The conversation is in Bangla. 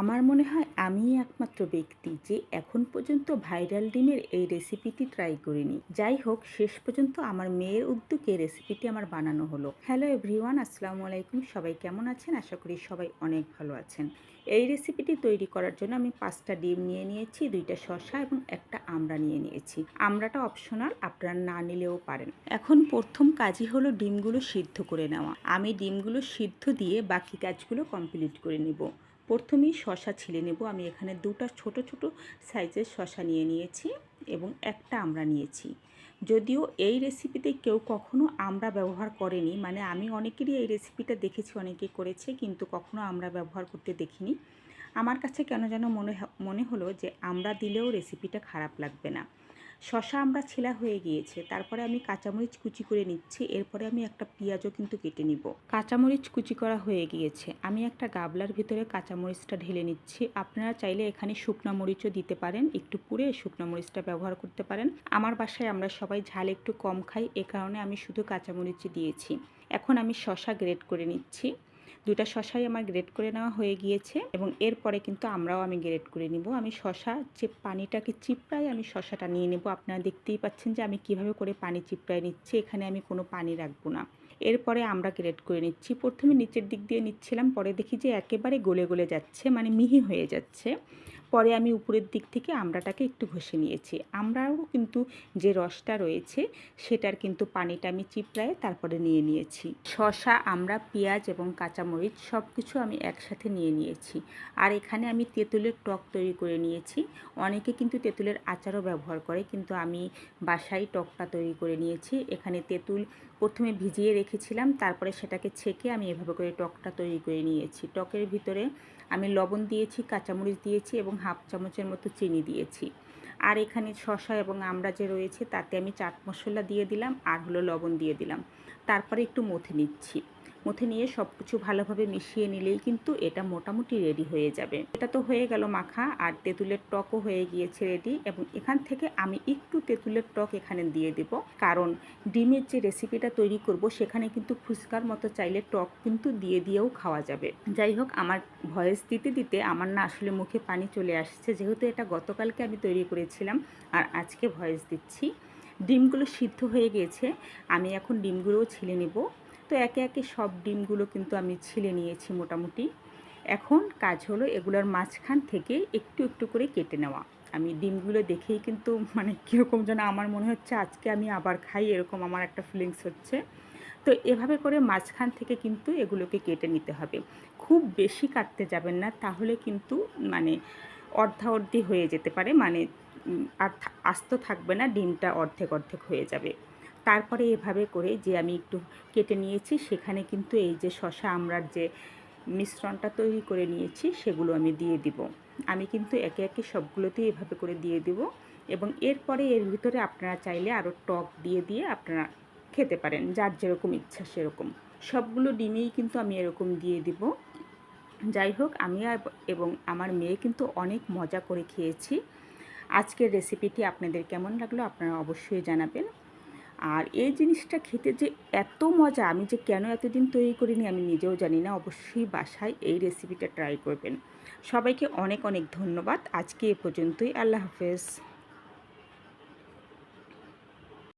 আমার মনে হয় আমিই একমাত্র ব্যক্তি যে এখন পর্যন্ত ভাইরাল ডিমের এই রেসিপিটি ট্রাই করিনি। যাই হোক, শেষ পর্যন্ত আমার মেয়ের উদ্যোগে রেসিপিটি আমার বানানো হলো। হ্যালো এভরিওয়ান, আসসালামু আলাইকুম। সবাই কেমন আছেন? আশা করি সবাই অনেক ভালো আছেন। এই রেসিপিটি তৈরি করার জন্য আমি 5টা ডিম নিয়ে নিয়েছি, 2টা শসা এবং একটা আমড়া নিয়ে নিয়েছি। আমড়াটা অপশনাল, আপনারা না নিলেও পারেন। এখন প্রথম কাজই হলো ডিমগুলো সিদ্ধ করে নেওয়া। আমি ডিমগুলো সিদ্ধ দিয়ে বাকি কাজগুলো কমপ্লিট করে নিব। প্রথমেই শসা ছিলে নেব। আমি এখানে 2টা ছোট ছোট সাইজের শসা নিয়ে নিয়েছি এবং একটা আমড়া নিয়েছি। যদিও এই রেসিপিতে কেউ কখনো আমড়া ব্যবহার করেনি, মানে আমি অনেকেরই এই রেসিপিটা দেখেছি, অনেকে করেছে, কিন্তু কখনো আমড়া ব্যবহার করতে দেখিনি। আমার কাছে কেন যেন মনে হলো যে আমড়া দিলেও রেসিপিটা খারাপ লাগবে না। শসা আমড়া ছেলা হয়ে গিয়েছে, তারপরে আমি কাঁচামরিচ কুচি করে নিচ্ছি। এরপরে আমি একটা পেঁয়াজও কিন্তু কেটে নিব। কাঁচামরিচ কুচি করা হয়ে গিয়েছে, আমি একটা গাবলার ভিতরে কাঁচামরিচটা ঢেলে নিচ্ছি। আপনারা চাইলে এখানে শুকনো মরিচও দিতে পারেন, একটু পুড়ে শুকনো মরিচটা ব্যবহার করতে পারেন। আমার বাসায় আমরা সবাই ঝাল একটু কম খাই, এ কারণে আমি শুধু কাঁচামরিচই দিয়েছি। এখন আমি শসা গ্রেট করে নিচ্ছি। 2টা শসাই আমার গ্রেট করে নেওয়া হয়ে গিয়েছে এবং এরপরে কিন্তু আমরাও আমি গ্রেট করে নিব। আমি শসা যে পানিটাকে চিপড়ায় আমি শসাটা নিয়ে নেব। আপনারা দেখতেই পাচ্ছেন যে আমি কিভাবে করে পানি চিপড়ায় নিচ্ছি। এখানে আমি কোনো পানি রাখবো না। এরপরে আমরা গ্রেট করে নিচ্ছি। প্রথমে নিচের দিক দিয়ে নিচ্ছিলাম, পরে দেখি যে একেবারে গলে গলে যাচ্ছে, মানে মিহি হয়ে যাচ্ছে। পরে আমি উপরের দিক থেকে আমড়াটাকে একটু ঘষে নিয়েছি। আমড়াও কিন্তু যে রসটা রয়েছে সেটার কিন্তু পানিটা আমি চিপড়ায় তারপরে নিয়ে নিয়েছি। শসা, আমড়া, পেঁয়াজ এবং কাঁচামরিচ সব কিছু আমি একসাথে নিয়ে নিয়েছি। আর এখানে আমি তেঁতুলের টক তৈরি করে নিয়েছি। অনেকে কিন্তু তেঁতুলের আচারও ব্যবহার করে, কিন্তু আমি বাসায় টকটা তৈরি করে নিয়েছি। এখানে তেঁতুল প্রথমে ভিজিয়ে রেখেছিলাম, তারপরে সেটাকে ছেঁকে আমি এভাবে করে টকটা তৈরি করে নিয়েছি। টকের ভিতরে আমি লবণ দিয়েছি, কাঁচামরিচ দিয়েছি এবং হাফ চামচের মতো চিনি দিয়েছি। আর এখানে শসা এবং আমড়া যে রয়েছে তাতে আমি চাট মশলা দিয়ে দিলাম আর হলো লবণ দিয়ে দিলাম। তারপরে একটু মথে নিচ্ছি। মথে নিয়ে সব কিছু ভালোভাবে মিশিয়ে নিলেই কিন্তু এটা মোটামুটি রেডি হয়ে যাবে। এটা তো হয়ে গেল মাখা, আর তেঁতুলের টকও হয়ে গিয়েছে রেডি। এবং এখান থেকে আমি একটু তেঁতুলের টক এখানে দিয়ে দেব, কারণ ডিমের যে রেসিপিটা তৈরি করব সেখানে কিন্তু ফুচকার মতো চাইলে টক কিন্তু দিয়েও খাওয়া যাবে। যাই হোক, আমার ভয়েস দিতে দিতে আমার না আসলে মুখে পানি চলে আসছে, যেহেতু এটা গতকালকে আমি তৈরি করেছিলাম আর আজকে ভয়েস দিচ্ছি। ডিমগুলো সিদ্ধ হয়ে গিয়েছে, আমি এখন ডিমগুলোও ছিলে নেব। তো একে একে সব ডিমগুলো কিন্তু আমি ছিলে নিয়েছি মোটামুটি। এখন কাজ হলো এগুলোর মাঝখান থেকে একটু একটু করে কেটে নেওয়া। আমি ডিমগুলো দেখেই কিন্তু মানে কীরকম যেন আমার মনে হচ্ছে আজকে আমি আবার খাই, এরকম আমার একটা ফিলিংস হচ্ছে। তো এভাবে করে মাঝখান থেকে কিন্তু এগুলোকে কেটে নিতে হবে। খুব বেশি কাটতে যাবেন না, তাহলে কিন্তু মানে অর্ধাঅর্ধি হয়ে যেতে পারে, মানে আর আস্ত থাকবে না, ডিমটা অর্ধেক অর্ধেক হয়ে যাবে। তারপরে এভাবে করে যে আমি একটু কেটে নিয়েছি সেখানে কিন্তু এই যে শসা আমড়ার যে মিশ্রণটা তৈরি করে নিয়েছি সেগুলো আমি দিয়ে দিব। আমি কিন্তু একে একে সবগুলোতেই এভাবে করে দিয়ে দিব এবং এরপরে এর ভিতরে আপনারা চাইলে আরও টক দিয়ে আপনারা খেতে পারেন, যার যেরকম ইচ্ছা সেরকম। সবগুলো ডিমেই কিন্তু আমি এরকম দিয়ে দিব। যাই হোক, আমি এবং আমার মেয়ে কিন্তু অনেক মজা করে খেয়েছি। আজকের রেসিপিটি আপনাদের কেমন লাগলো আপনারা অবশ্যই জানাবেন। আর এই জিনিসটা খেতে যে এত মজা, আমি যে কেন এতদিন তৈরি করিনি আমি নিজেও জানি না। অবশ্যই বাসায় এই রেসিপিটা ট্রাই করবেন। সবাইকে অনেক অনেক ধন্যবাদ। আজকে এ পর্যন্তই। আল্লাহ হাফেজ।